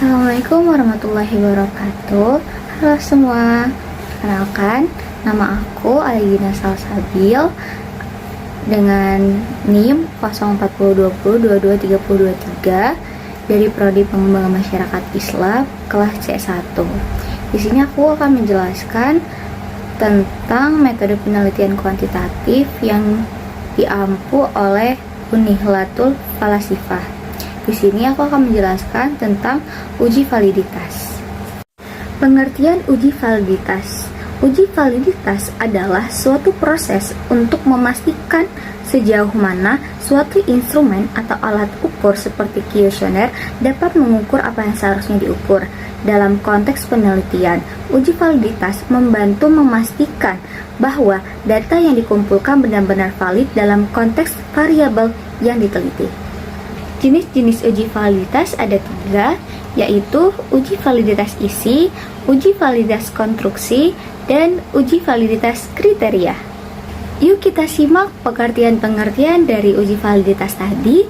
Assalamualaikum warahmatullahi wabarakatuh. Halo semua, kenalkan nama aku Aligina Salsabil dengan NIM 042020223023 dari Prodi Pengembangan Masyarakat Islam kelas C1. Di sini aku akan menjelaskan tentang metode penelitian kuantitatif yang diampu oleh Unihlatul Falasifah. Di sini aku akan menjelaskan tentang uji validitas. Pengertian uji validitas. Uji validitas adalah suatu proses untuk memastikan sejauh mana suatu instrumen atau alat ukur seperti kuesioner dapat mengukur apa yang seharusnya diukur. Dalam konteks penelitian, uji validitas membantu memastikan bahwa data yang dikumpulkan benar-benar valid dalam konteks variabel yang diteliti. Jenis-jenis uji validitas ada 3, yaitu uji validitas isi, uji validitas konstruksi, dan uji validitas kriteria. Yuk kita simak pengertian-pengertian dari uji validitas tadi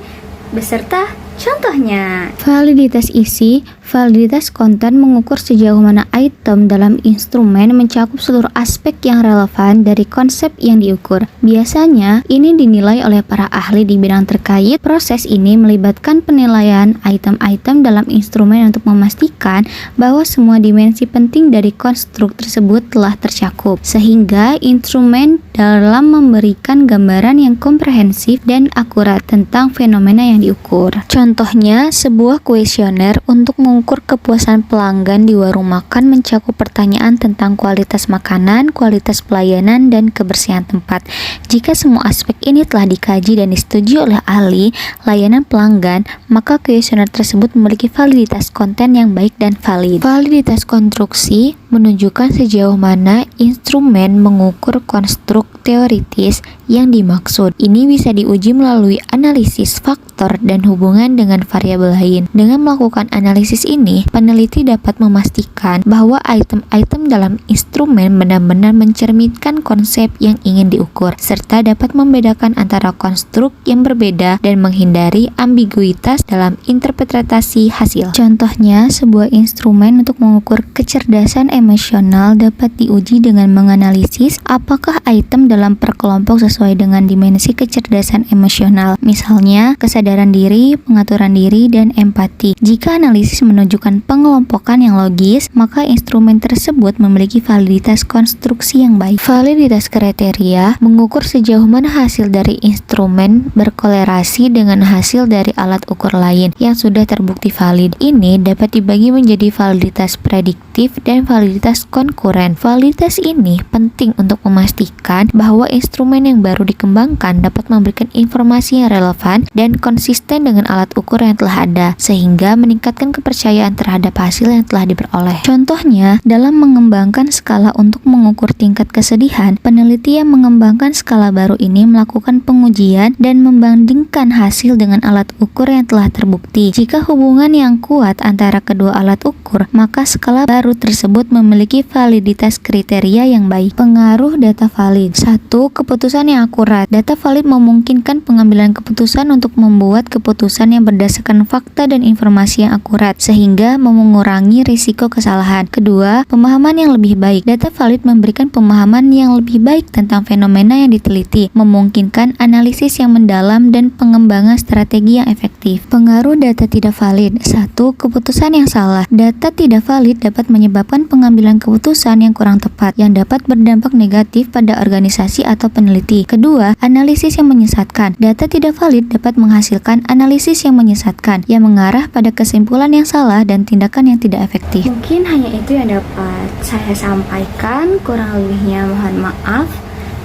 beserta contohnya. Validitas isi, validitas konten mengukur sejauh mana item dalam instrumen mencakup seluruh aspek yang relevan dari konsep yang diukur. Biasanya, ini dinilai oleh para ahli di bidang terkait. Proses ini melibatkan penilaian item-item dalam instrumen untuk memastikan bahwa semua dimensi penting dari konstruk tersebut telah tercakup, sehingga instrumen dalam memberikan gambaran yang komprehensif dan akurat tentang fenomena yang diukur. Contohnya, sebuah kuesioner untuk mengukur kepuasan pelanggan di warung makan mencakup pertanyaan tentang kualitas makanan, kualitas pelayanan, dan kebersihan tempat. Jika semua aspek ini telah dikaji dan disetujui oleh ahli layanan pelanggan, maka kuesioner tersebut memiliki validitas konten yang baik dan valid. Validitas konstruksi menunjukkan sejauh mana instrumen mengukur konstruk teoritis yang dimaksud. Ini bisa diuji melalui analisis faktor dan hubungan dengan variabel lain. Dengan melakukan analisis ini, peneliti dapat memastikan bahwa item-item dalam instrumen benar-benar mencerminkan konsep yang ingin diukur, serta dapat membedakan antara konstruk yang berbeda dan menghindari ambiguitas dalam interpretasi hasil. Contohnya, sebuah instrumen untuk mengukur kecerdasan emosional dapat diuji dengan menganalisis apakah item dalam perkelompok sesuai dengan dimensi kecerdasan emosional, misalnya kesadaran diri, pengaturan diri, dan empati. Jika analisis menunjukkan pengelompokan yang logis, maka instrumen tersebut memiliki validitas konstruksi yang baik. Validitas kriteria mengukur sejauh mana hasil dari instrumen berkolerasi dengan hasil dari alat ukur lain yang sudah terbukti valid. Ini dapat dibagi menjadi validitas prediktif dan validitas konkuren. Validitas ini penting untuk memastikan bahwa instrumen yang baru dikembangkan dapat memberikan informasi yang relevan dan konsisten dengan alat ukur yang telah ada, sehingga meningkatkan kepercayaan terhadap hasil yang telah diperoleh. Contohnya, dalam mengembangkan skala untuk mengukur tingkat kesedihan, peneliti yang mengembangkan skala baru ini melakukan pengujian dan membandingkan hasil dengan alat ukur yang telah terbukti. Jika hubungan yang kuat antara kedua alat ukur, maka skala baru tersebut memiliki validitas kriteria yang baik. Pengaruh data valid. 1. Keputusan yang akurat. Data valid memungkinkan pengambilan keputusan untuk membuat keputusan yang berdasarkan fakta dan informasi yang akurat, sehingga mengurangi risiko kesalahan. Kedua, pemahaman yang lebih baik. Data valid memberikan pemahaman yang lebih baik tentang fenomena yang diteliti, memungkinkan analisis yang mendalam dan pengembangan strategi yang efektif. Pengaruh data tidak valid. 1. Keputusan yang salah. Data tidak valid dapat menyebabkan pengambilan keputusan yang kurang tepat, yang dapat berdampak negatif pada organisasi atau peneliti. Kedua, analisis yang menyesatkan. Data tidak valid dapat menghasilkan analisis yang menyesatkan, yang mengarah pada kesimpulan yang salah dan tindakan yang tidak efektif. Mungkin hanya itu yang dapat saya sampaikan, kurang lebihnya mohon maaf.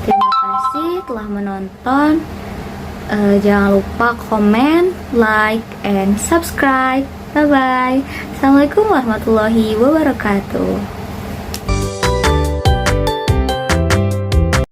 Terima kasih telah menonton. Jangan lupa komen, like, and subscribe. Bye-bye. Assalamualaikum warahmatullahi wabarakatuh.